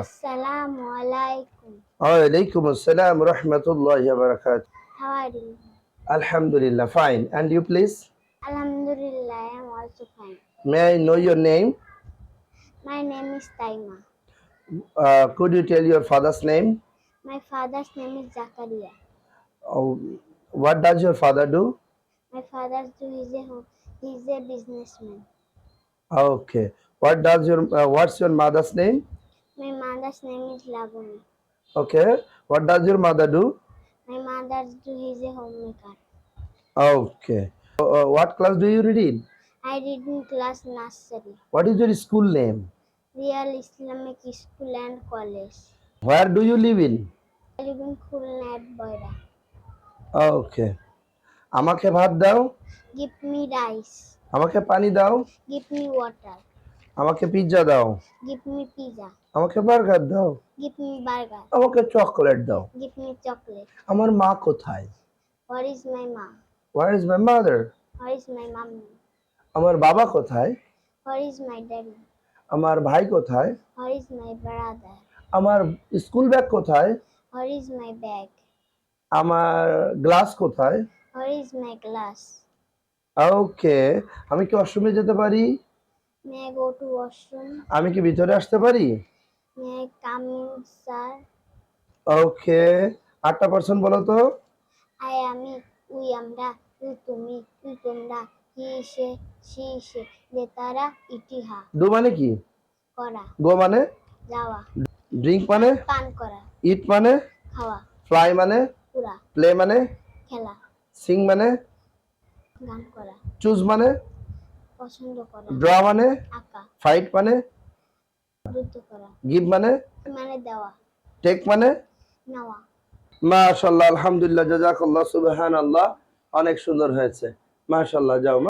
Assalamu alaikum. Alaikum assalam rahmatullahi wa barakatuh. How are you? Alhamdulillah, fine. And you please? Alhamdulillah, I am also fine. May I know your name? My name is Taima. Could you tell your father's name? My father's name is Zakaria. Oh, what does your father do? My father is a businessman. Okay. What's your mother's name? My mother's name is Lavani. Okay. What does your mother do? My mother is a homemaker. Okay. What class do you read in? I read in class nursery. What is your school name? Real Islamic School and College. Where do you live in? I live in Khulnat Boira. Okay. আমাকে ভাত দাও, Give me rice. আমাকে পানি দাও, Give me water. আমাকে pizza দাও, Give me pizza. আমাকে burger দাও, Give me burger. আমাকে চকোলেট দাও। Give me chocolate. আমার মা কোথায়? Where is my mom? Where is my mother? Where is my mommy? আমার বাবা কোথায়? Where is my daddy? আমার ভাই কোথায়? Where is my brother? আমার স্কুল ব্যাগ কোথায়? Where is my bag? আমার গ্লাস কোথায়? Where is my glass? ওকে, আমি কি ওয়াশরুমে যেতে পারি? May I go to washroom? আমি কি ভিতরে আসতে পারি? May I come in, sir? ওকে, 8% বলো তো। I am it. We আমরা, you তুমি, you তোমরা, he সে, she সে, যে তারা, ইতিহা, ডু মানে কি? করা, গো মানে? যাওয়া, ড্রিঙ্ক মানে? পান করা, ইট মানে? খাওয়া, ফ্লাই মানে? পুরা, প্লে মানে? খেলা, সিং মানে? গান করা, চুজ মানে? পছন্দ করা, ড্র মানে? আঁকা, ফাইট মানে? যুদ্ধ করা, গিভ মানে? মানে দেওয়া, টেক মানে? নেওয়া। মাশাআল্লাহ, আলহামদুলিল্লাহ, জাযাকাল্লাহ, সুবহানাল্লাহ। অনেক সুন্দর হয়েছে। মাশাআল্লাহ, যাও।